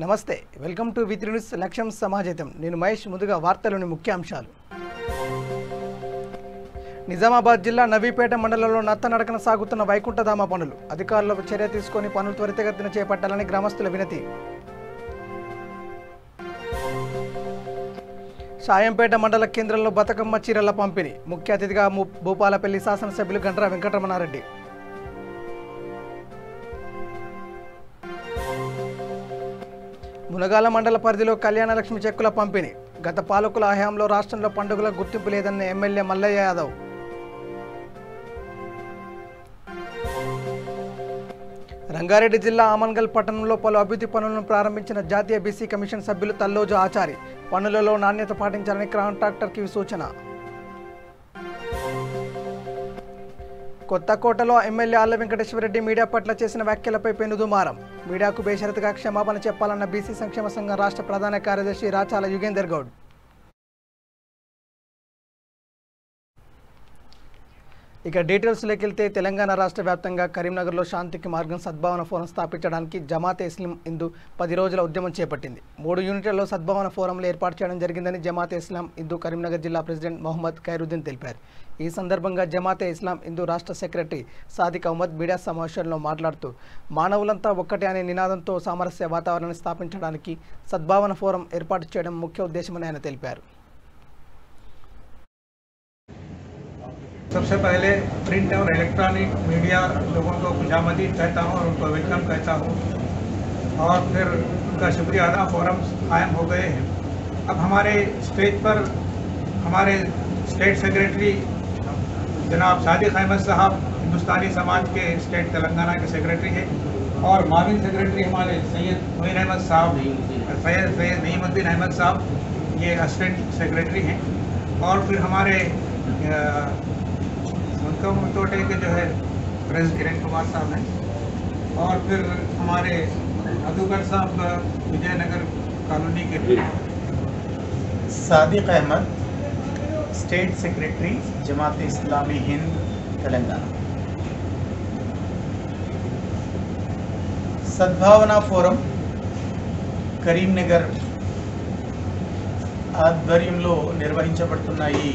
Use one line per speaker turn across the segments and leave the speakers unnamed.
నమస్తే welcome to వి3 news లక్ష్యం సమాజం నేను మహేష్ ముందుగా వార్తలోని ముఖ్యాంశాలు నిజామాబాద్ జిల్లా నవీపేట మండలంలో నత్తనడకన సాగుతున్న వైకుంఠధామ పనులు అధికారులు చర్య తీసుకొని పనులు త్వరితగతిన చేపట్టాలని గ్రామస్తుల వినతి సాయంపేట మండల కేంద్రంలో బతుకమ్మ చీరల పంపిణీ ముఖ్య అతిథిగా భూపాలపల్లి శాసనసభ్యులు గండ్ర వెంకటరమణారెడ్డి మునగాల మండల పరిధిలో కళ్యాణలక్ష్మి చెక్కుల పంపిణీ గత పాలకుల హయాంలో రాష్ట్రంలో పండుగల గుర్తింపు లేదన్న ఎమ్మెల్యే మల్లయ్య యాదవ్ రంగారెడ్డి జిల్లా ఆమన్గల్ పట్టణంలో పలు అభివృద్ధి పనులను ప్రారంభించిన జాతీయ బీసీ కమిషన్ సభ్యులు తల్లోజు ఆచారి పనులలో నాణ్యత పాటించాలని కాంట్రాక్టర్కి సూచన కొత్తకోటలో ఎమ్మెల్యే ఆళ్ల వెంకటేశ్వరరెడ్డి మీడియా పట్ల చేసిన వ్యాఖ్యలపై పెనుదుమారం మీడియాకు బేషరతుగా క్షమాపణ చెప్పాలన్న బీసీ సంక్షేమ సంఘం రాష్ట్ర ప్రధాన కార్యదర్శి రాచాల యుగేందర్ గౌడ్ ఇక డీటెయిల్స్లోకి వెళ్తే తెలంగాణ రాష్ట్ర వ్యాప్తంగా కరీంనగర్లో శాంతికి మార్గం సద్భావన ఫోరం స్థాపించడానికి జమాతే ఇస్లాం హిందూ 10 రోజుల ఉద్యమం చేపట్టింది 3 యూనిట్లలో సద్భావన ఫోరంలు ఏర్పాటు చేయడం జరిగిందని జమాతే ఇస్లాం హిందూ కరీంనగర్ జిల్లా ప్రెసిడెంట్ మొహమ్మద్ ఖైరుద్దీన్ తెలిపారు ఈ సందర్భంగా జమాతే ఇస్లాం హిందూ రాష్ట్ర సెక్రటరీ సాదిక్ అహ్మద్ మీడియా సమావేశంలో మాట్లాడుతూ మానవులంతా ఒక్కటే అనే నినాదంతో సామరస్య వాతావరణాన్ని స్థాపించడానికి సద్భావన ఫోరం ఏర్పాటు చేయడం ముఖ్య ఉద్దేశమని ఆయన తెలిపారు
सबसे पहले प्रिंट और इलेक्ट्रॉनिक मीडिया लोगों को खुशामदीद कहता हूँ और उनको वेलकम कहता हूँ और फिर उनका शुक्रिया अदा फोरम्स कायम हो गए हैं। अब हमारे स्टेज पर हमारे स्टेट सेक्रेटरी जनाब सादिक अहमद साहब हिंदुस्तानी समाज के स्टेट तेलंगाना के सेक्रेटरी हैं और माविन सेक्रेटरी हमारे सैयद मोइन अहमद साहब सैयद नईमुद्दीन अहमद साहब ये असिस्टेंट सेक्रेटरी हैं और फिर हमारे तोटे के जो है प्रेसिडेंट किरण कुमार साहब हैं और फिर हमारे मधुकर साहब विजयनगर कॉलोनी के
सादिक अहमद स्टेट सेक्रेटरी जमात इस्लामी हिंद तेलंगाना सद्भावना फोरम కరీంనగర్ ఆధ్వర్యంలో నిర్వహించబడుతున్న ఈ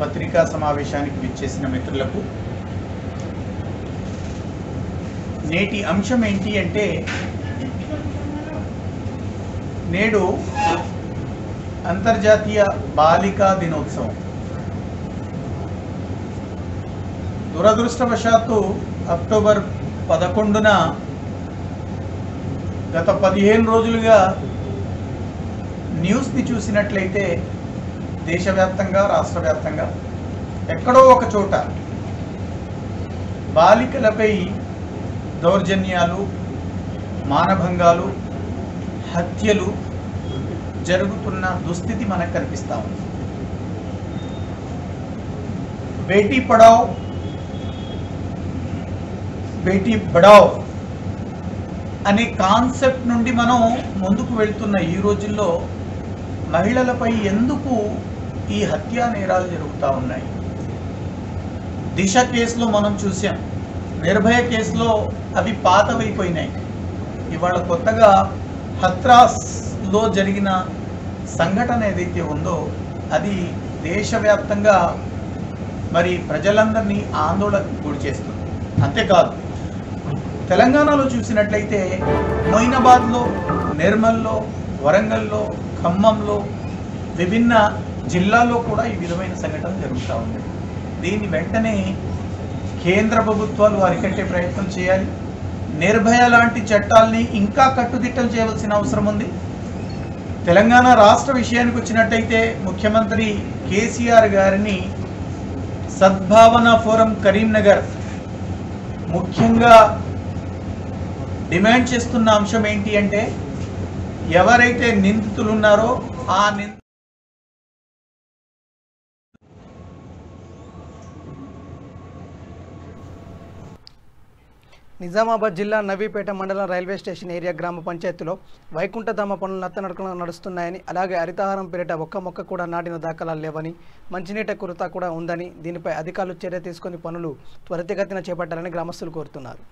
పత్రికా సమావేశానికి విచ్చేసిన మిత్రులకు నేటి అంశం ఏంటి అంటే నేడు అంతర్జాతీయ బాలికా దినోత్సవం దురదృష్టవశాత్తు అక్టోబర్ 11న గత 15 రోజులుగా న్యూస్ని చూసినట్లయితే దేశవ్యాప్తంగా రాష్ట్ర వ్యాప్తంగా ఎక్కడో ఒక చోట బాలికలపై దౌర్జన్యాలు మానభంగాలు హత్యలు జరుగుతున్న దుస్థితి మనకు కనిపిస్తూ ఉంది బేటీ పడావ్ బేటీ బడావ్ అనే కాన్సెప్ట్ నుండి మనం ముందుకు వెళ్తున్న ఈ రోజుల్లో మహిళలపై ఎందుకు ఈ హత్యా నేరాలు జరుగుతూ ఉన్నాయి దిశ కేసులో మనం చూసాం నిర్భయ కేసులో అవి పాతవైపోయినాయి ఇవాళ కొత్తగా హత్రాస్లో జరిగిన సంఘటన ఏదైతే ఉందో అది దేశవ్యాప్తంగా మరి ప్రజలందరినీ ఆందోళనకు గురి చేస్తుంది అంతేకాదు తెలంగాణలో చూసినట్లయితే మొయినాబాద్లో నిర్మల్లో వరంగల్లో ఖమ్మంలో విభిన్న జిల్లాల్లో కూడా ఈ విధమైన సంఘటన జరుగుతూ ఉంది దీన్ని వెంటనే కేంద్ర ప్రభుత్వాలు అరికట్టే ప్రయత్నం చేయాలి నిర్భయ లాంటి చట్టాల్ని ఇంకా కట్టుదిట్టం చేయవలసిన అవసరం ఉంది తెలంగాణ రాష్ట్ర విషయానికి వచ్చినట్టయితే ముఖ్యమంత్రి కేసీఆర్ గారిని సద్భావన ఫోరం కరీంనగర్ ముఖ్యంగా డిమాండ్ చేస్తున్న అంశం ఏంటి అంటే ఎవరైతే నిందితులు ఉన్నారో ఆ
నిజామాబాద్ జిల్లా నవీపేట మండలం రైల్వే స్టేషన్ ఏరియా గ్రామ పంచాయతీలో వైకుంఠధామ పనులు నత్తనడకన నడుస్తున్నాయని అలాగే హరితహారం పేరిట ఒక్క మొక్క కూడా నాటిన దాఖలాలు లేవని మంచినీటి కొరత కూడా ఉందని దీనిపై అధికారులు చర్య తీసుకొని పనులు త్వరితగతిన చేపట్టాలని గ్రామస్తులు కోరుతున్నారు.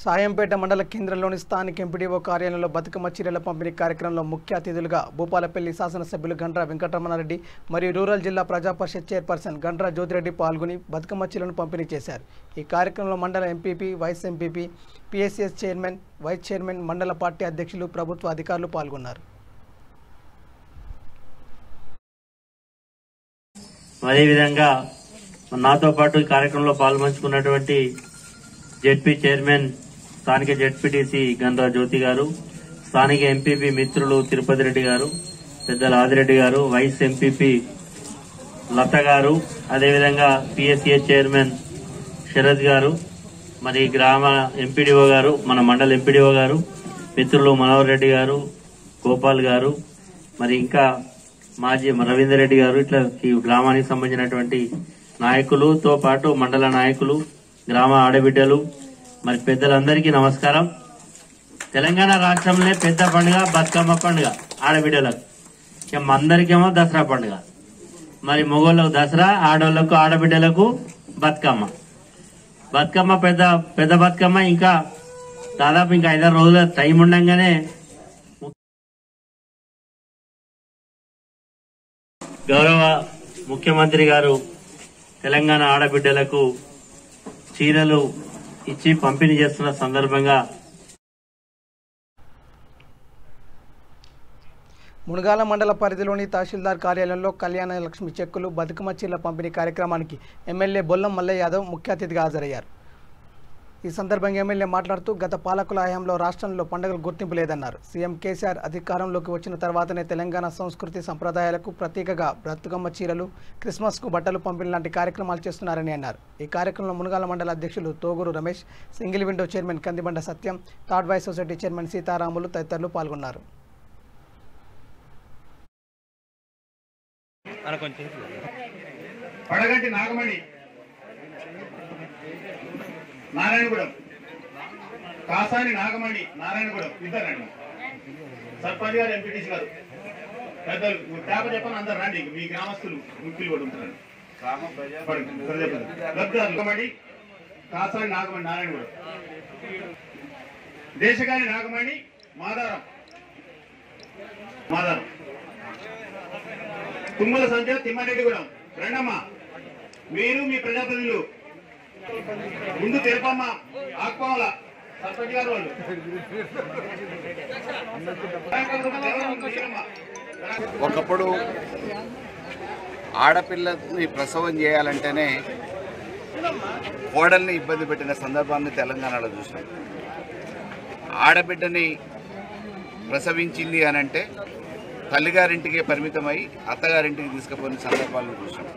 సాయంపేట మండల కేంద్రంలోని స్థానిక ఎంపీడీఓ కార్యాలయంలో బతుకమ్మ చీరల పంపిణీ కార్యక్రమంలో ముఖ్య అతిథులుగా భూపాలపల్లి శాసనసభ్యులు గండ్ర వెంకటరమణారెడ్డి మరియు రూరల్ జిల్లా ప్రజాపరిషత్ చైర్పర్సన్ గండ్ర జ్యోతిరెడ్డి పాల్గొని బతుకమ్మ చీరలను పంపిణీ చేశారు. ఈ కార్యక్రమంలో mandal MPP, vice MPP, PSCS chairman, vice chairman, mandal party అధ్యక్షులు, ప్రభుత్వ అధికారులు పాల్గొన్నారు.
అదేవిధంగా నాతో పాటు ఈ కార్యక్రమంలో పాల్పంచుకున్నటువంటి జెడ్పీ చైర్మన్, స్థానిక జెడ్పీటీసీ గండ్ర జ్యోతి గారు, స్థానిక ఎంపీపీ మిత్రులు తిరుపతి రెడ్డి గారు, పెద్దల ఆదిరెడ్డి గారు, వైస్ ఎంపీపీ లత గారు, అదేవిధంగా పిఎస్సిఎస్ చైర్మన్ శరత్ గారు, మరి గ్రామ ఎంపీడీఓ గారు, మన మండల ఎంపీడీఓ గారు, మిత్రులు మనోహర్ రెడ్డి గారు, గోపాల్ గారు, మరి ఇంకా మాజీ రవీందర్ రెడ్డి గారు, ఇట్లా ఈ గ్రామానికి సంబంధించినటువంటి నాయకులతో పాటు మండల నాయకులు, గ్రామ ఆడబిడ్డలు, మరి పెద్దలందరికీ నమస్కారం. తెలంగాణ రాష్ట్రంలో పెద్ద పండుగ బతుకమ్మ పండుగ ఆడబిడ్డలకు, అందరికేమో దసరా పండుగ. మరి మగోళ్ళకు దసరా, ఆడోళ్లకు ఆడబిడ్డలకు బతుకమ్మ. బతుకమ్మ పెద్ద బతుకమ్మ ఇంకా దాదాపు ఇంకా 5 రోజుల టైం ఉండగానే గౌరవ ముఖ్యమంత్రి గారు తెలంగాణ ఆడబిడ్డలకు చీరలు ఇచ్చి పంపిణీ చేస్తున్న సందర్భంగా
మునగాల మండల పరిధిలోని తహసీల్దార్ కార్యాలయంలో కళ్యాణ లక్ష్మి చెక్కులు, బతుకమ్మ చీరల పంపిణీ కార్యక్రమానికి ఎమ్మెల్యే బొల్లం మల్లయ్య యాదవ్ ముఖ్య అతిథిగా హాజరయ్యారు. ఈ సందర్భంగా ఎమ్మెల్యే మాట్లాడుతూ గత పాలకుల హయాంలో రాష్ట్రంలో పండుగలు గుర్తింపు లేదన్నారు. సీఎం కేసీఆర్ అధికారంలోకి వచ్చిన తర్వాతనే తెలంగాణ సంస్కృతి సంప్రదాయాలకు ప్రతీకగా బతుకమ్మ చీరలు, క్రిస్మస్కు బట్టలు పంపిణీ లాంటి కార్యక్రమాలు చేస్తున్నారని అన్నారు. ఈ కార్యక్రమంలో మునగాల మండల అధ్యక్షులు Toguru Ramesh, single window chairman Kandibanda Satyam, third vice society chairman Sitaramulu తదితరులు పాల్గొన్నారు.
పడగంటి నాగమణి, నారాయణగూడెం, కాసాని నాగమణి, నారాయణగూడెం ఇద్దరండి. సర్పంచ్ గారు, ఎంపీటీసీ గారు, పెద్దలు పేప చెప్పని అందరు రండి. మీ గ్రామస్తులు ముఖ్యులు కూడా ఉంటారండి. నాగమణి, కాసాని నాగమణి, నారాయణగూడెం, దేశగాని నాగమణి, మాదారం, తుమ్మల సంజయ్, తిమ్మారెడ్డిగూడెం. రండమ్మ, మీరు మీ ప్రజాప్రతినిధులు ముందు తెరపమ్మ, ఆక్పాల సర్పంచ్ గారు వాళ్ళు.
ఒకప్పుడు ఆడపిల్లని ప్రసవం చేయాలంటేనే కోడల్ని ఇబ్బంది పెట్టిన సందర్భాన్ని తెలంగాణలో చూసాం. ఆడబిడ్డని ప్రసవించింది అనంటే తల్లిగారింటికే పరిమితమై అత్తగారింటికి తీసుకుపోయిన సందర్భాలను చూసాం.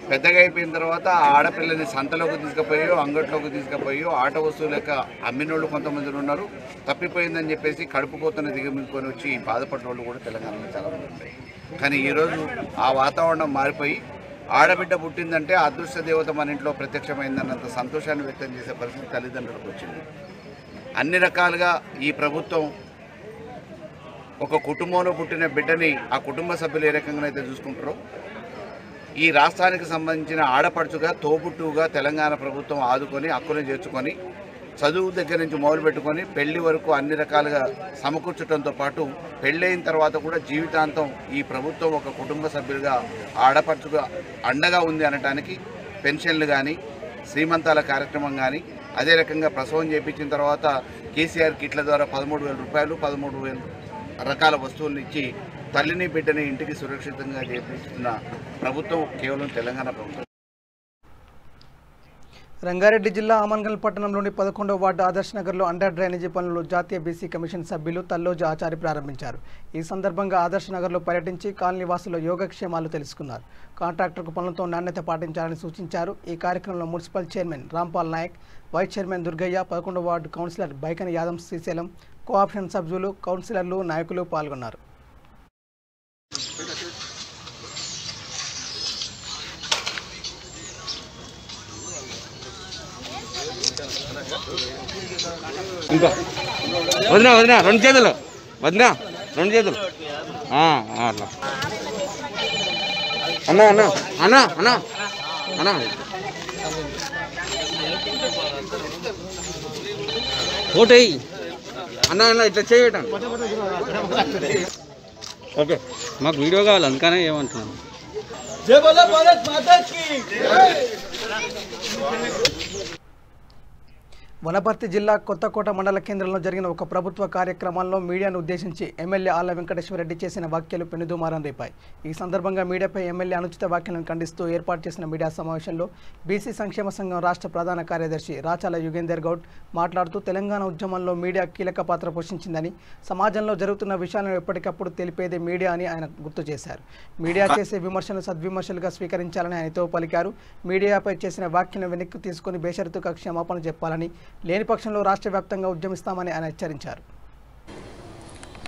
పెద్దగా అయిపోయిన తర్వాత ఆడపిల్లని సంతలోకి తీసుకుపోయో, అంగట్లోకి తీసుకుపోయో, ఆట వస్తువులు లెక్క అమ్మినోళ్ళు కొంతమంది ఉన్నారు. తప్పిపోయిందని చెప్పేసి కడుపుకోతను దిగమించుకొని వచ్చి బాధపడిన వాళ్ళు కూడా తెలంగాణలో చాలామంది ఉన్నాయి. కానీ ఈరోజు ఆ వాతావరణం మారిపోయి ఆడబిడ్డ పుట్టిందంటే అదృష్ట దేవత మన ఇంట్లో ప్రత్యక్షమైందన్నంత సంతోషాన్ని వ్యక్తం చేసే పరిస్థితి తల్లిదండ్రులకు వచ్చింది. అన్ని రకాలుగా ఈ ప్రభుత్వం ఒక కుటుంబంలో పుట్టిన బిడ్డని ఆ కుటుంబ సభ్యులు ఏ రకంగా అయితే చూసుకుంటారో, ఈ రాష్ట్రానికి సంబంధించిన ఆడపడుచుగా, తోబుట్టుగా తెలంగాణ ప్రభుత్వం ఆదుకొని హక్కును చేర్చుకొని చదువు దగ్గర నుంచి మొదలు పెట్టుకొని పెళ్లి వరకు అన్ని రకాలుగా సమకూర్చడంతో పాటు పెళ్ళైన తర్వాత కూడా జీవితాంతం ఈ ప్రభుత్వం ఒక కుటుంబ సభ్యులుగా ఆడపడుచుగా అండగా ఉంది అనడానికి పెన్షన్లు కానీ, శ్రీమంతాల కార్యక్రమం కానీ, అదే రకంగా ప్రసవం చేయించిన తర్వాత కేసీఆర్ కిట్ల ద్వారా 13,000 రూపాయలు, 13,000 రకాల వస్తువులను ఇచ్చి తల్లిని బిడ్డని ఇంటికి సురక్షితంగా చేపిస్తున్న ప్రభుత్వం కేవలం తెలంగాణ ప్రభుత్వం.
రంగారెడ్డి జిల్లా ఆమన్గల్ పట్టణంలోని 11వ వార్డు ఆదర్శ్ నగర్లో అండర్ డ్రైనేజీ పనులు జాతీయ బీసీ కమిషన్ సభ్యులు తల్లోజు ఆచారి ప్రారంభించారు. ఈ సందర్భంగా ఆదర్శ్ నగర్లో పర్యటించి కాలనీ వాసుల యోగక్షేమాలు తెలుసుకున్నారు. కాంట్రాక్టర్కు పనులతో నాణ్యత పాటించాలని సూచించారు. ఈ కార్యక్రమంలో municipal chairman Rampal Naik, vice chairman Durgaiah, 11వ ward councillor Baikan Yadav Srisailam, cooption సభ్యులు, కౌన్సిలర్లు, నాయకులు పాల్గొన్నారు.
ఇంకా వదినా వదినా 2 చేతులు, వదినా 2 చేతులు. అట్లా అన్నా అన్నా అన్నా అన్నా అన్నా ఓటు వేయి అన్న అన్న ఇట్లా చేయటండి. ఓకే మాకు వీడియో కావాలి అందుకనే ఏమంటున్నాను.
జై బోలో భారత్ మాతా కీ
వనపర్తి జిల్లా కొత్తకోట మండల కేంద్రంలో జరిగిన ఒక ప్రభుత్వ కార్యక్రమంలో మీడియాను ఉద్దేశించి ఎమ్మెల్యే ఆళ్ల వెంకటేశ్వరరెడ్డి చేసిన వ్యాఖ్యలు పెనుదుమారం రేపాయి. ఈ సందర్భంగా మీడియాపై ఎమ్మెల్యే అనుచిత వ్యాఖ్యలను ఖండిస్తూ ఏర్పాటు చేసిన మీడియా సమావేశంలో బీసీ సంక్షేమ సంఘం రాష్ట్ర ప్రధాన కార్యదర్శి రాచాల యుగేందర్ గౌడ్ మాట్లాడుతూ తెలంగాణ ఉద్యమంలో మీడియా కీలక పాత్ర పోషించిందని, సమాజంలో జరుగుతున్న విషయాలను ఎప్పటికప్పుడు తెలిపేదే మీడియా అని ఆయన గుర్తు చేశారు. మీడియా చేసే విమర్శలు సద్విమర్శలుగా స్వీకరించాలని ఆయనతో పలికారు. మీడియాపై చేసిన వ్యాఖ్యలను వెనక్కి తీసుకుని బేషరతుగా క్షమాపణ చెప్పాలని, లేని పక్షంలో రాష్ట్ర వ్యాప్తంగా ఉద్యమిస్తామని ఆయన హెచ్చరించారు.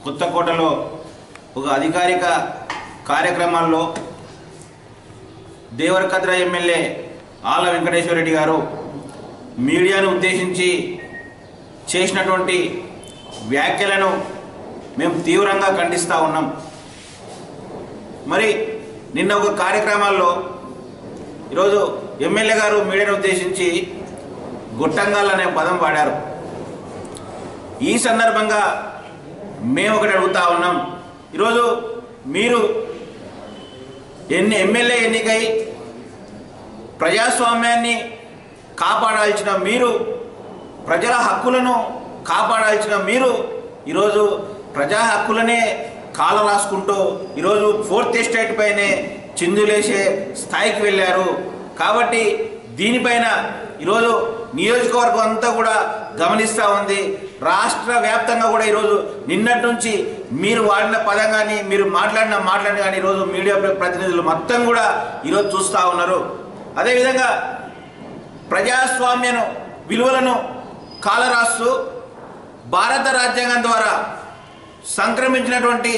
కొత్తకోటలో ఒక అధికారిక కార్యక్రమాల్లో దేవరకద్ర ఎమ్మెల్యే ఆళ్ల వెంకటేశ్వరరెడ్డి గారు మీడియాను ఉద్దేశించి చేసినటువంటి వ్యాఖ్యలను మేము తీవ్రంగా ఖండిస్తూ ఉన్నాం. మరి నిన్న ఒక కార్యక్రమాల్లో ఈరోజు ఎమ్మెల్యే గారు మీడియాను ఉద్దేశించి గొట్టంగాల్ అనే పదం వాడారు. ఈ సందర్భంగా మేము ఒకటి అడుగుతా ఉన్నాం. ఈరోజు మీరు ఎమ్మెల్యే ఎన్నికై ప్రజాస్వామ్యాన్ని కాపాడాల్సిన మీరు, ప్రజల హక్కులను కాపాడాల్సిన మీరు ఈరోజు ప్రజా హక్కులనే కాల రాసుకుంటూ ఈరోజు 4th ఎస్టేట్ పైనే చిందులేసే స్థాయికి వెళ్ళారు. కాబట్టి దీనిపైన ఈరోజు నియోజకవర్గం అంతా కూడా గమనిస్తూ ఉంది. రాష్ట్ర వ్యాప్తంగా కూడా ఈరోజు నిన్నటి నుంచి మీరు వాడిన పదం కానీ, మీరు మాట్లాడిన మాటలను కానీ ఈరోజు మీడియా ప్రతినిధులు మొత్తం కూడా ఈరోజు చూస్తూ ఉన్నారు. అదేవిధంగా ప్రజాస్వామ్యను విలువలను కాలరాస్తూ భారత రాజ్యాంగం ద్వారా సంక్రమించినటువంటి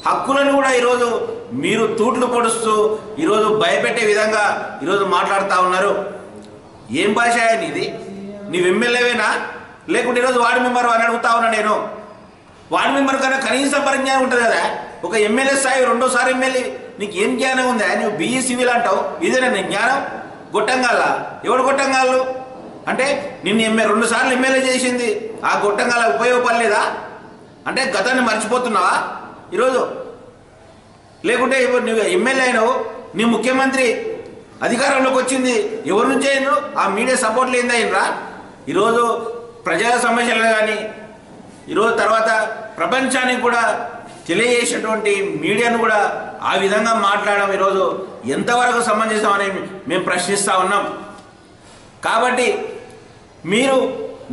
హక్కులను కూడా ఈరోజు మీరు తూట్లు పొడుస్తూ ఈరోజు భయపెట్టే విధంగా ఈరోజు మాట్లాడుతూ ఉన్నారు. ఏం భాష ఇది? నీవు ఎమ్మెల్యేవేనా లేకుంటే ఈరోజు వార్డు మెంబర్ అని అడుగుతా ఉన్నా నేను. వార్డు మెంబర్ కన్నా కనీస పరిజ్ఞానం ఉంటుంది కదా. ఒక ఎమ్మెల్యే స్థాయి 2వ ఎమ్మెల్యే నీకు ఏం జ్ఞానం ఉందా? నువ్వు BE సివిల్ అంటావు, ఇదేనా నీ జ్ఞానం? గొట్టంగాల ఎవడు గొట్టంగాళ్ళు అంటే నిన్ను 2 సార్లు ఎమ్మెల్యే చేసింది ఆ గొట్టంగాల ఉపయోగపడలేదా? అంటే గతాన్ని మర్చిపోతున్నావా ఈరోజు? లేకుంటే నువ్వు ఎమ్మెల్యే అయినావు, నీ ముఖ్యమంత్రి అధికారంలోకి వచ్చింది ఎవరి నుంచి అయినరు? ఆ మీడియా సపోర్ట్ లేనిదా అయినరా? ఈరోజు ప్రజల సమస్యలు కానీ ఈరోజు తర్వాత ప్రపంచానికి కూడా తెలియజేసేటువంటి మీడియాను కూడా ఆ విధంగా మాట్లాడడం ఈరోజు ఎంతవరకు సమంజసమని మేము ప్రశ్నిస్తూ ఉన్నాం. కాబట్టి మీరు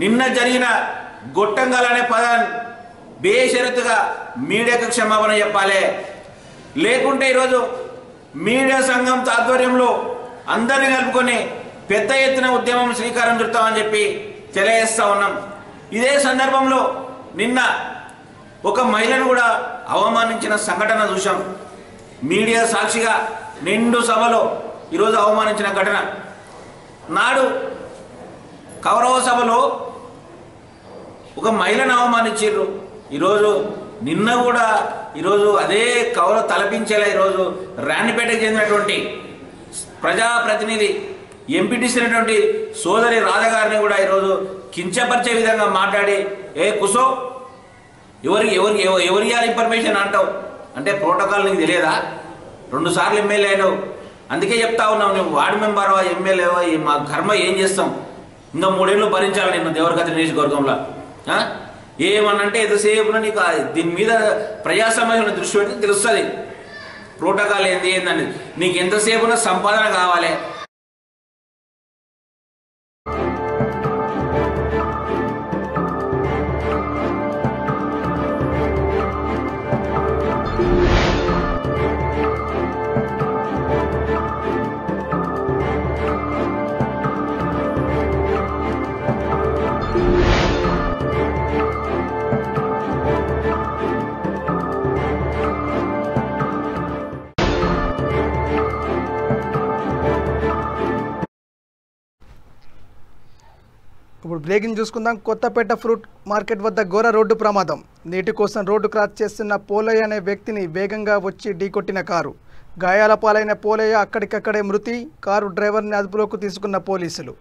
నిన్న జరిగిన గొట్టంగాలనే పదాన్ని బేషరతుగా మీడియాకు క్షమాపణ చెప్పాలి. లేకుంటే ఈరోజు మీడియా సంఘం ఆధ్వర్యంలో అందరినీ కలుపుకొని పెద్ద ఎత్తున ఉద్యమం శ్రీకారం చుడతామని చెప్పి తెలియజేస్తూ ఉన్నాం. ఇదే సందర్భంలో నిన్న ఒక మహిళను కూడా అవమానించిన సంఘటన చూసాం. మీడియా సాక్షిగా నిండు సభలో ఈరోజు అవమానించిన ఘటన. నాడు కౌరవ సభలో ఒక మహిళను అవమానించారు. ఈరోజు నిన్న కూడా ఈరోజు అదే కౌరవ తలపించేలా ఈరోజు రాణిపేటకు చెందినటువంటి ప్రజాప్రతినిధి ఎంపీటీసీ అయినటువంటి సోదరి రాధ గారిని కూడా ఈరోజు కించపరిచే విధంగా మాట్లాడి కుసో ఎవరి ఇన్ఫర్మేషన్ అంటావు అంటే ప్రోటోకాల్ నీకు తెలియదా? 2 సార్లు ఎమ్మెల్యే అయినావు, అందుకే చెప్తా ఉన్నావు. నువ్వు వార్డు మెంబర్వా ఎమ్మెల్యేవా మా కర్మ ఏం చేస్తాం? ఇంకా 3 ఏళ్ళు భరించాలి నిన్ను దేవరకద్ర నియోజకవర్గంలో. ఏమనంటే ఎంతసేపు నీకు దీని మీద ప్రజా సమస్యలను దృష్టి పెట్టి తెలుస్తుంది ప్రోటోకాల్ ఏందని. నీకు ఎంతసేపు సంపాదన కావాలి.
ఇప్పుడు బ్రేకింగ్ చూసుకుందాం. కొత్తపేట ఫ్రూట్ మార్కెట్ వద్ద ఘోర రోడ్డు ప్రమాదం. నీటి కోసం రోడ్డు క్రాస్ చేస్తున్న పోలయ్య అనే వ్యక్తిని వేగంగా వచ్చి ఢీకొట్టిన కారు. గాయాల పాలైన పోలయ్య అక్కడికక్కడే మృతి. కారు డ్రైవర్ని అదుపులోకి తీసుకున్న పోలీసులు.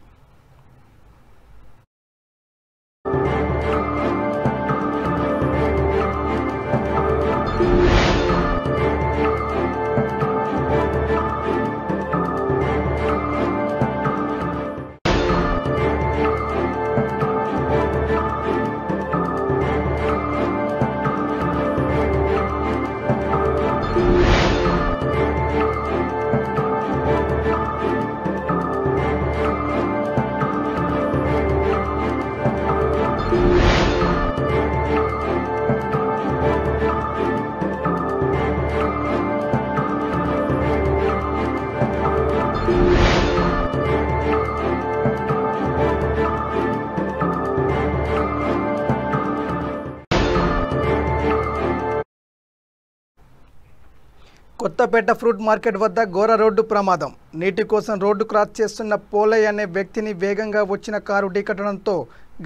కొత్తపేట ఫ్రూట్ మార్కెట్ వద్ద ఘోర రోడ్డు ప్రమాదం. నీటి కోసం రోడ్డు క్రాస్ చేస్తున్న పోలయ్య అనే వ్యక్తిని వేగంగా వచ్చిన కారు ఢీకొట్టడంతో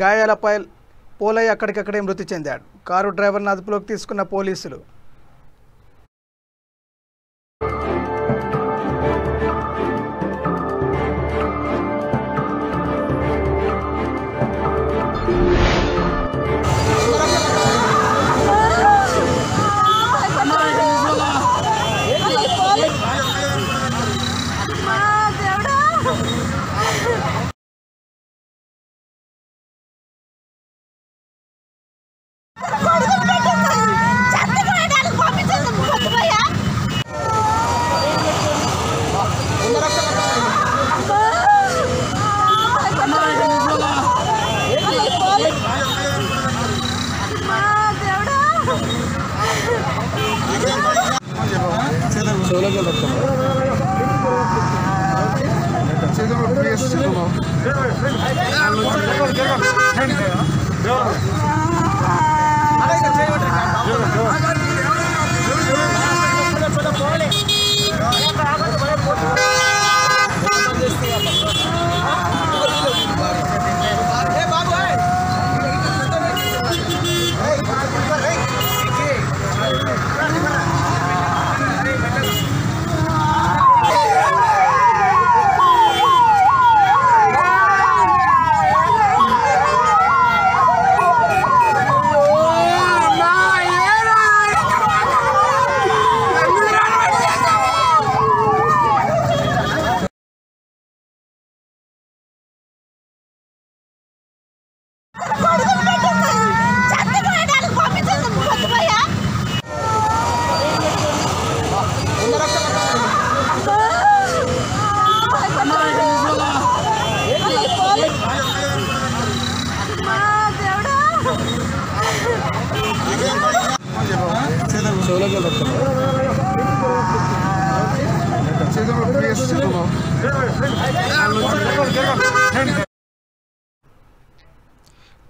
గాయాలపై పోలయ్య అక్కడికక్కడే మృతి చెందాడు. కారు డ్రైవర్ను అదుపులోకి తీసుకున్న పోలీసులు.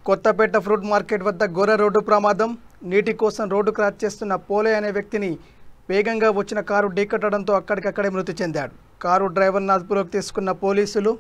కొత్తపేట ఫ్రూట్ మార్కెట్ వద్ద ఘోర రోడ్డు ప్రమాదం. నీటి కోసం రోడ్డు క్రాస్ చేస్తున్న పోలయ్య అనే వ్యక్తిని వేగంగా వచ్చిన కారు ఢీకొట్టడంతో అక్కడికక్కడే మృతి చెందాడు. కారు డ్రైవర్ను అదుపులోకి తీసుకున్న పోలీసులు.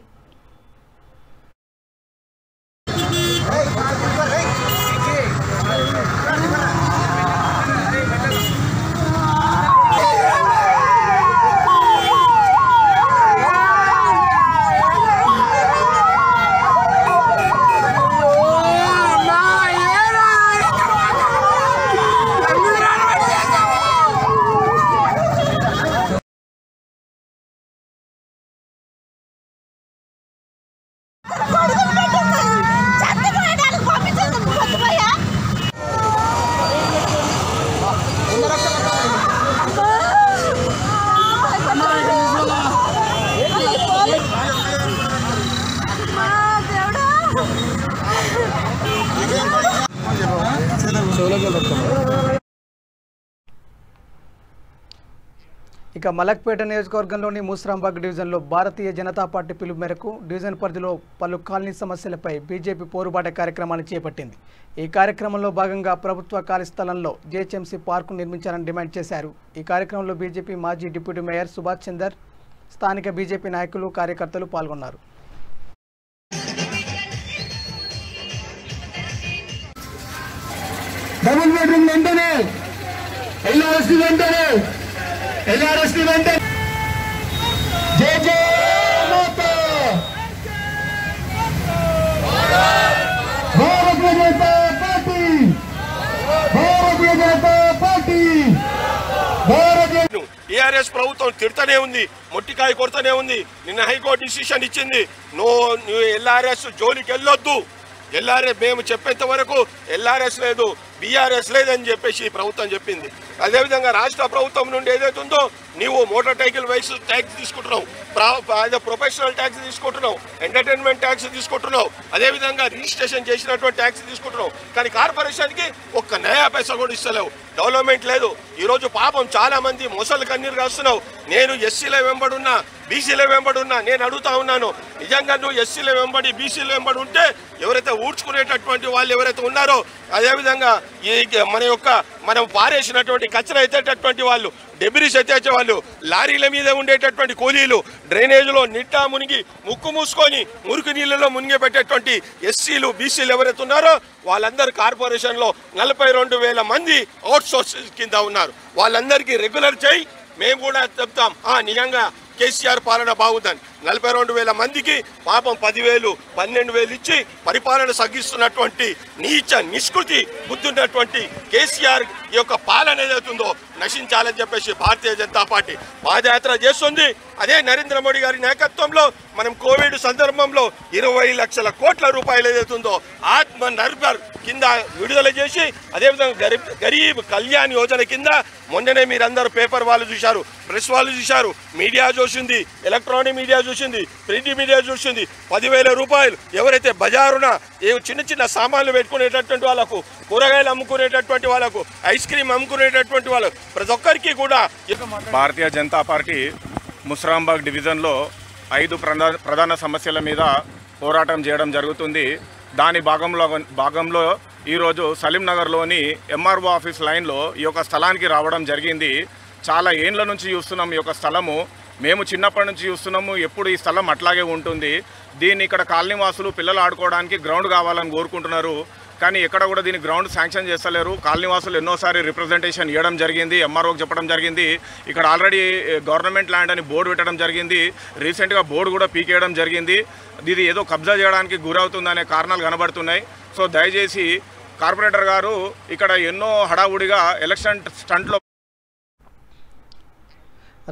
ఇక మలక్పేట నియోజకవర్గంలోని మూసరాంబాగ్ డివిజన్లో భారతీయ జనతా పార్టీ పిలుపు మేరకు డివిజన్ పరిధిలో పలు కాలనీ సమస్యలపై బీజేపీ పోరుబాట కార్యక్రమాన్ని చేపట్టింది. ఈ కార్యక్రమంలో భాగంగా ప్రభుత్వ ఖాళీ స్థలంలో జేహెచ్ఎంసీ పార్కు నిర్మించాలని డిమాండ్ చేశారు. ఈ కార్యక్రమంలో బీజేపీ మాజీ డిప్యూటీ మేయర్ సుభాష్ చందర్, స్థానిక బీజేపీ నాయకులు, కార్యకర్తలు పాల్గొన్నారు.
డబుల్ బెడ్రూమ్ వెంటనే, ఎల్ఆర్ఎస్టీ వెంటనే, ఎల్ఆర్ఎస్టీ వెంటనే. జై జై మాతా, భారతీయ జనతా పార్టీ, భారతీయ జనతా పార్టీ, భారతీయ.
టీఆర్ఎస్ ప్రభుత్వం తిడుతూనే ఉంది, మొట్టికాయ కొడుతూనే ఉంది. నిన్న హైకోర్టు డిసిషన్ ఇచ్చింది, నువ్వు ఎల్ఆర్ఎస్ జోలికి వెళ్ళొద్దు, ఎల్ఆర్ఎస్ మేము చెప్పేంత వరకు ఎల్ఆర్ఎస్ లేదు, బీఆర్ఎస్ లేదని చెప్పేసి ప్రభుత్వం చెప్పింది. అదేవిధంగా రాష్ట్ర ప్రభుత్వం నుండి ఏదైతే ఉందో నీవు మోటార్ వెహికల్ ట్యాక్స్ తీసుకుంటున్నావు, ప్రొఫెషనల్ ట్యాక్స్ తీసుకుంటున్నావు, ఎంటర్టైన్మెంట్ ట్యాక్స్ తీసుకుంటున్నావు, అదేవిధంగా రిజిస్ట్రేషన్ చేసినటువంటి ట్యాక్స్ తీసుకుంటున్నావు. కానీ కార్పొరేషన్కి ఒక్క నయా పైసా కూడా ఇస్తలేవు. డెవలప్మెంట్ లేదు. ఈరోజు పాపం చాలా మంది మొసలు కన్నీరు కాస్తున్నావు. నేను ఎస్సీల వెంబడున్నా, బీసీల వెంబడున్నా. నేను అడుగుతా ఉన్నాను, నిజంగా నువ్వు ఎస్సీల వెంబడి బీసీల వెంబడి ఉంటే ఎవరైతే ఊడ్చుకునేటటువంటి వాళ్ళు ఎవరైతే ఉన్నారో, అదేవిధంగా మనం పారేసినటువంటి కచరా ఎత్తేటటువంటి వాళ్ళు, డెబ్రిస్ ఎత్తేసే వాళ్ళు, లారీల మీద ఉండేటటువంటి కూలీలు, డ్రైనేజీలో నిట్టా మునిగి ముక్కు మూసుకొని మురికి నీళ్ళలో మునిగిపెట్టేటువంటి ఎస్సీలు బీసీలు ఎవరైతే ఉన్నారో వాళ్ళందరూ కార్పొరేషన్లో 42,000 మంది అవుట్సోర్సింగ్ కింద ఉన్నారు. వాళ్ళందరికీ రెగ్యులర్ చేయి. మేము కూడా చెప్తాం నిజంగా కేసీఆర్ పాలన బాగుందని. 42,000 మందికి పాపం 10,000, 12,000 ఇచ్చి పరిపాలన సాగిస్తున్నటువంటి నీచ నిష్కృతి బుద్ధున్నటువంటి కేసీఆర్ ఈ యొక్క పాలన ఏదైతుందో నశించాలని చెప్పేసి భారతీయ జనతా పార్టీ పాదయాత్ర చేస్తుంది. అదే నరేంద్ర మోడీ గారి నాయకత్వంలో మనం కోవిడ్ సందర్భంలో 20 లక్షల కోట్ల రూపాయలు ఏదైతుందో ఆత్మ నిర్భర్ కింద విడుదల చేసి, అదేవిధంగా గరీబ్ కళ్యాణ్ యోజన కింద మొన్ననే మీరందరూ పేపర్ వాళ్ళు చూశారు, ప్రెస్ వాళ్ళు చూశారు, మీడియా చూసింది, ఎలక్ట్రానిక్ మీడియా చూసింది, ప్రింట్ మీడియా చూసింది. 10,000 రూపాయలు ఎవరైతే బజారున చిన్న చిన్న సామాన్లు పెట్టుకునేటటువంటి వాళ్ళకు, కూరగాయలు అమ్ముకునేటటువంటి వాళ్ళకు, ఐస్ క్రీమ్ అమ్ముకునేటటువంటి వాళ్ళకు, ప్రతి ఒక్కరికి కూడా
భారతీయ జనతా పార్టీ ముస్రాంబాగ్ డివిజన్లో 5 ప్రధాన సమస్యల మీద పోరాటం చేయడం జరుగుతుంది. దాని భాగంలో ఈరోజు సలీంనగర్లోని ఎంఆర్ఓ ఆఫీస్ లైన్లో ఈ యొక్క స్థలానికి రావడం జరిగింది. చాలా ఏండ్ల నుంచి చూస్తున్నాం ఈ యొక్క స్థలము. మేము చిన్నప్పటి నుంచి చూస్తున్నాము, ఎప్పుడు ఈ స్థలం అట్లాగే ఉంటుంది. దీన్ని ఇక్కడ కాలనీ వాసులు పిల్లలు ఆడుకోవడానికి గ్రౌండ్ కావాలని కోరుకుంటున్నారు. కానీ ఎక్కడ కూడా దీని గ్రౌండ్ శాంక్షన్ చేస్తలేరు. కాలనీ వాసులు ఎన్నోసారి రిప్రజెంటేషన్ ఇవ్వడం జరిగింది, ఎంఆర్ఓకి చెప్పడం జరిగింది. ఇక్కడ ఆల్రెడీ గవర్నమెంట్ ల్యాండ్ అని బోర్డు పెట్టడం జరిగింది. రీసెంట్గా బోర్డు కూడా పీకేయడం జరిగింది. ఇది ఏదో కబ్జా చేయడానికి గురవుతుందనే కారణాలు కనబడుతున్నాయి. సో దయచేసి కార్పొరేటర్ గారు ఇక్కడ ఎన్నో హడావుడిగా ఎలక్షన్ స్టంట్లో.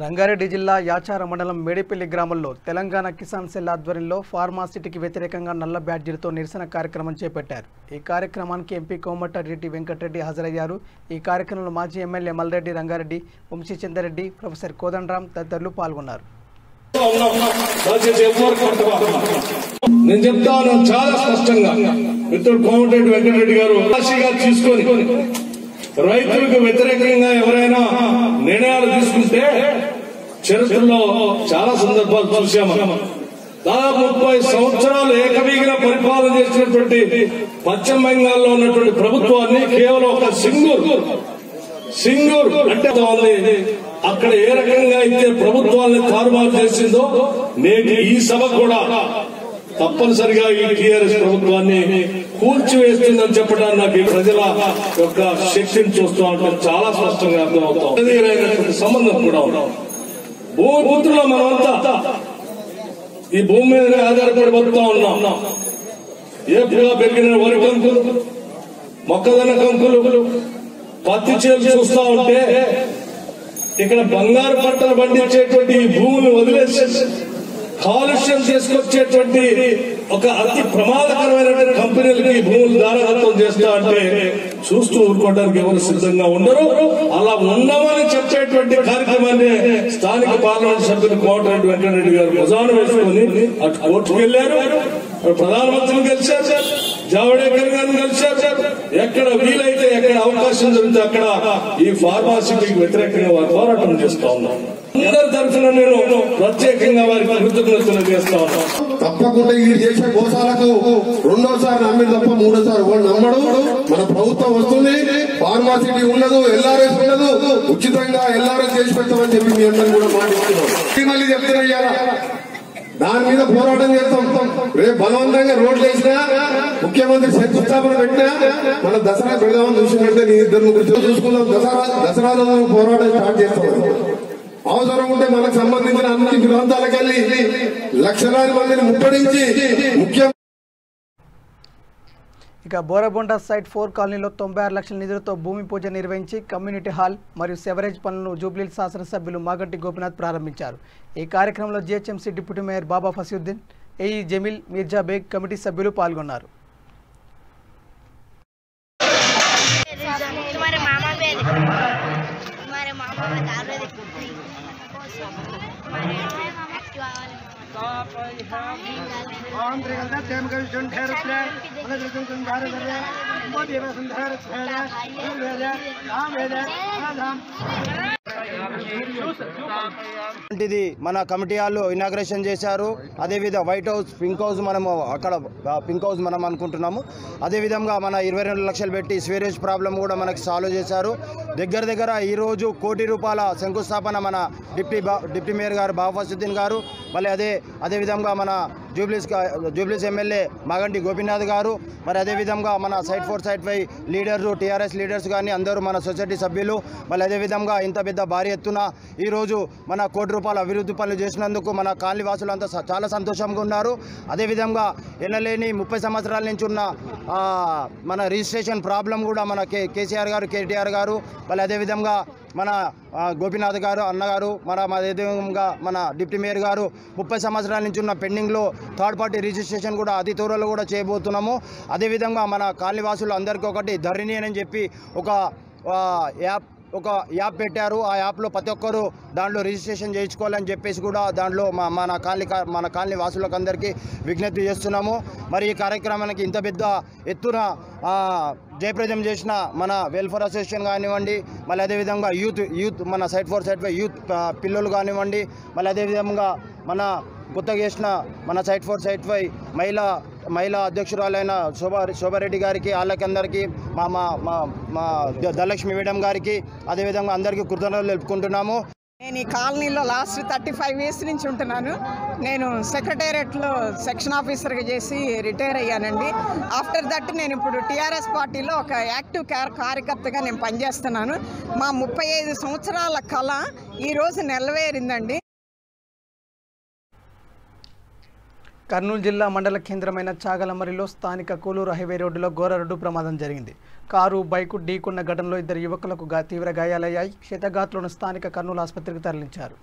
రంగారెడ్డి జిల్లా యాచార మండలం మేడిపల్లి గ్రామంలో తెలంగాణ కిసాన్ సెల్ ఆధ్వర్యంలో ఫార్మాసిటీకి వ్యతిరేకంగా నల్ల బ్యాడ్జీలతో నిరసన కార్యక్రమం చేపట్టారు. ఈ కార్యక్రమానికి ఎంపీ కోమటిరెడ్డి వెంకటరెడ్డి హాజరయ్యారు. ఈ కార్యక్రమంలో మాజీ ఎమ్మెల్యే మల్రెడ్డి రంగారెడ్డి, వంశీచంద్రరెడ్డి, ప్రొఫెసర్ కోదండరాం తదితరులు పాల్గొన్నారు.
నేను చెప్తాను చాలా స్పష్టంగా, మిత్రుడు కోమటిరెడ్డి వెంకటరెడ్డి గారు తీసుకొని రైతులకు వ్యతిరేకంగా ఎవరైనా నిర్ణయాలు తీసుకుంటే చరిత్రలో చాలా సందర్భాలు చూశాము. దాదాపు 30 సంవత్సరాలు ఏకవీగిన పరిపాలన చేసినటువంటి పశ్చిమ బెంగాల్లో ఉన్నటువంటి ప్రభుత్వాన్ని కేవలం ఒక సింగూర్ అంటే అక్కడ ఏ రకంగా అయితే ప్రభుత్వాన్ని తారుమారు చేసిందో నేటి ఈ సభ కూడా తప్పనిసరిగా ఈ టీఆర్ఎస్ ప్రభుత్వాన్ని కూల్చివేస్తుందని చెప్పడానికి నాకు ఈ ప్రజల యొక్క శక్తిని చూస్తూ ఉంటే చాలా స్పష్టంగా అర్థమవుతాం. సంబంధం కూడా ఉన్నాం. భూమిపుత్రులో మనమంతా ఈ భూమి మీదనే ఆధారపడి బతుకుతా ఉన్నాం. ఏపుగా పెరిగిన వరి కంకులు, మొక్కజొన్న కంకులు, పత్తి చేలు చూస్తా ఉంటే ఇక్కడ బంగారు పంటలు పండించేటువంటి ఈ భూములు వదిలేసి కాలుష్యం తీసుకొచ్చేటువంటి ఒక అతి ప్రమాదకరమైనటువంటి కంపెనీలకి భూములు దారాదత్తం చేస్తా అంటే చూస్తూ ఊరుకోవడానికి ఎవరు సిద్ధంగా ఉండరు. అలా ఉండమని చెప్పేటువంటి కార్యక్రమాన్ని స్థానిక పార్లమెంట్ సభ్యులు కోమటిరెడ్డి వెంకటరెడ్డి గారు భుజాన వేసుకుని అటు కోర్టుకు వెళ్లారు, ప్రధానమంత్రిని కలిశారు, జావడేకర్ గారిని కలిశారు. ఎక్కడ వీలైతే ఎక్కడ అవకాశం దొరికితే అక్కడ ఈ ఫార్మాసిటీకి వ్యతిరేకంగా వారు పోరాటం చేస్తా ఉన్నాం. అందరి తరఫున నేను ప్రత్యేకంగా వారికి కృతజ్ఞతలు చేస్తా ఉన్నాను.
తప్పకుండా ఈ చేసే మోసాలకు రెండోసారి నమ్మిన తప్ప మూడోసారి వాడు నమ్మడు. మన ప్రభుత్వం వస్తుంది, ఫార్మాసిటీ ఉండదు, ఎల్ఆర్ఎస్ ఉండదు, ఉచితంగా ఎల్ఆర్ఎస్ చేసి పెడతామని చెప్పి మీ అందరూ కూడా మాట్లాడుతున్నాం. మళ్ళీ చెప్తున్నా దాని మీద పోరాటం చేస్తాం. రేపు బలవంతంగా రోడ్లు వేసినా, ముఖ్యమంత్రి శంకుస్థాపన పెట్టినా మన దసరా పెడదామని చూసినట్టే నీ ఇద్దరు ముగ్గురు చూసుకుందాం. దసరాలో పోరాటం స్టార్ట్ చేస్తాం. అవసరం ఉంటే మనకు సంబంధించిన అన్ని ప్రాంతాలకు వెళ్లి లక్షలాది మందిని ముట్టడించి ముఖ్యం.
ఇక బోరబొండ సైట్ 4 కాలనీలో 96 లక్షల నిధులతో భూమి పూజ నిర్వహించి కమ్యూనిటీ హాల్ మరియు సెవరేజ్ పనులను జూబ్లీహిల్స్ శాసనసభ్యులు మాగంటి గోపినాథ్ ప్రారంభించారు. ఈ కార్యక్రమంలో జీహెచ్ఎంసీ డిప్యూటీ మేయర్ బాబా ఫసీయుద్దీన్, ఏఈ జమీల్, మీర్జా బేగ్ కమిటీ సభ్యులు పాల్గొన్నారు.
तुम्हारे मामा भी तुम्हारे मामा बता रहे थे
ఇది మన కమిటీ హాల్లో ఇనాగ్రేషన్ చేశారు. అదేవిధంగా వైట్ హౌస్ పింక్ హౌస్ మనము అక్కడ పింక్ హౌస్ మనం అనుకుంటున్నాము. అదేవిధంగా మన 22 లక్షలు పెట్టి స్వేరేజ్ ప్రాబ్లం కూడా మనకి సాల్వ్ చేశారు. దగ్గర ఈరోజు ₹1 కోటి శంకుస్థాపన మన డిప్యూటీ మేయర్ గారు బాఫాసుద్దీన్ గారు, మళ్ళీ అదేవిధంగా మన జూబ్లీస్ ఎమ్మెల్యే మాగంటి గోపీనాథ్ గారు, మరి అదేవిధంగా మన సైట్ 4 సైట్ 5 లీడర్లు టీఆర్ఎస్ లీడర్స్ కానీ అందరూ మన సొసైటీ సభ్యులు, మళ్ళీ అదేవిధంగా ఇంత పెద్ద భారీ ఎత్తున ఈరోజు మన ₹1 కోటి అభివృద్ధి పనులు చేసినందుకు మన కాలనీ వాసులంతా చాలా సంతోషంగా ఉన్నారు. అదేవిధంగా ఎన్నలేని 30 సంవత్సరాల నుంచి ఉన్న మన రిజిస్ట్రేషన్ ప్రాబ్లం కూడా మన కేసీఆర్ గారు, కేటీఆర్ గారు, మళ్ళీ అదేవిధంగా మన గోపీనాథ్ గారు అన్నగారు, అదేవిధంగా మన డిప్యూటీ మేయర్ గారు 30 సంవత్సరాల నుంచి ఉన్న పెండింగ్లో థర్డ్ పార్టీ రిజిస్ట్రేషన్ కూడా అతి త్వరలో కూడా చేయబోతున్నాము. అదేవిధంగా మన కాలనీవాసులు అందరికీ ఒకటి ధరణి అని చెప్పి ఒక యాప్ పెట్టారు. ఆ యాప్లో ప్రతి ఒక్కరూ దాంట్లో రిజిస్ట్రేషన్ చేయించుకోవాలని చెప్పేసి కూడా దాంట్లో మన కాలనీ వాసులకు అందరికీ విజ్ఞప్తి చేస్తున్నాము. మరి ఈ కార్యక్రమానికి ఇంత పెద్ద ఎత్తున జయప్రదం చేసిన మన వెల్ఫేర్ అసోసియేషన్ కానివ్వండి, మళ్ళీ అదేవిధంగా యూత్ మన సైట్ 4 సైట్ 5 యూత్ పిల్లలు కానివ్వండి, మళ్ళీ అదేవిధంగా మన కొత్తగా చేసిన మన సైట్ 4 సైట్ 5 మహిళా అధ్యక్షురాలైన శోభారెడ్డి గారికి, వాళ్ళకి అందరికీ మా ధనలక్ష్మి మేడం గారికి, అదేవిధంగా అందరికీ కృతజ్ఞతలు తెలుపుకుంటున్నాము.
నేను ఈ కాలనీలో లాస్ట్ 35 ఇయర్స్ నుంచి ఉంటున్నాను. నేను సెక్రటేరియట్లో సెక్షన్ ఆఫీసర్గా చేసి రిటైర్ అయ్యానండి. ఆఫ్టర్ దట్ నేను ఇప్పుడు టీఆర్ఎస్ పార్టీలో ఒక యాక్టివ్ కార్యకర్తగా నేను పనిచేస్తున్నాను. మా 35 సంవత్సరాల కళ ఈరోజు నెరవేరిందండి.
కర్నూలు జిల్లా మండల కేంద్రమైన చాగలమరిలో స్థానిక కూలూరు హైవే రోడ్డులో ఘోర రోడ్డు ప్రమాదం జరిగింది. కారు బైకు ఢీకొన్న ఘటనలో 2 యువకులకు తీవ్ర గాయాలయ్యాయి. క్షతగాత్రులను స్థానిక కర్నూలు ఆసుపత్రికి తరలించారు.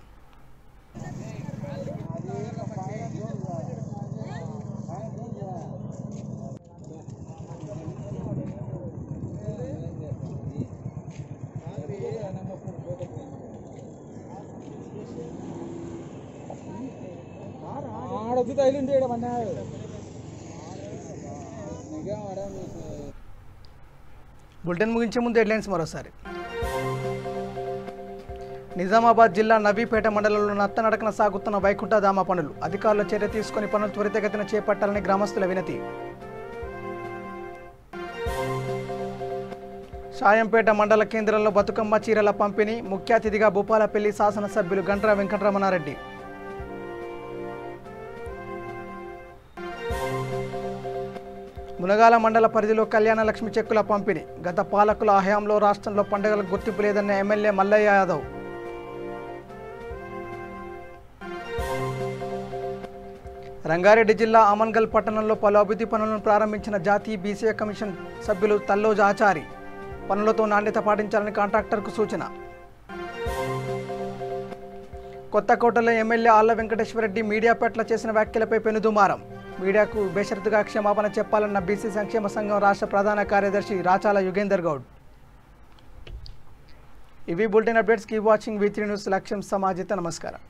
బులెటిన్ ముగించే ముందు హెడ్లైన్స్ మరోసారి. నిజామాబాద్ జిల్లా నవీపేట మండలంలో నత్తనడకన సాగుతున్న వైకుంఠధామ పనులు. అధికారుల చర్య తీసుకుని పనులు త్వరితగతిన చేపట్టాలని గ్రామస్తుల వినతి. షాయంపేట మండల కేంద్రంలో బతుకమ్మ చీరల పంపిణీ. ముఖ్య అతిథిగా భూపాలపల్లి శాసనసభ్యులు గంట్రా వెంకటరమణారెడ్డి. మునగాల మండల పరిధిలో కళ్యాణ లక్ష్మి చెక్కుల పంపిణీ. గత పాలకుల హయాంలో రాష్ట్రంలో పండుగలకు గుర్తింపు లేదన్న ఎమ్మెల్యే మల్లయ్య యాదవ్. రంగారెడ్డి జిల్లా ఆమన్గల్ పట్టణంలో పలు అభివృద్ధి పనులను ప్రారంభించిన జాతీయ బీసీ కమిషన్ సభ్యులు తల్లోజు ఆచారి. పనులతో నాణ్యత పాటించాలని కాంట్రాక్టర్కు సూచన. కొత్తకోటలో ఎమ్మెల్యే ఆళ్ల వెంకటేశ్వరరెడ్డి మీడియా పట్ల చేసిన వ్యాఖ్యలపై పెనుదుమారం. మీడియాకు బేషరతుగా క్షమాపణ చెప్పాలన్న బీసీ సంక్షేమ సంఘం రాష్ట్ర ప్రధాన కార్యదర్శి రాచాల యుగేందర్ గౌడ్. ఇవి bulletin updates. Keep watching V3 news. లక్ష్యం సమాజిత. నమస్కారం.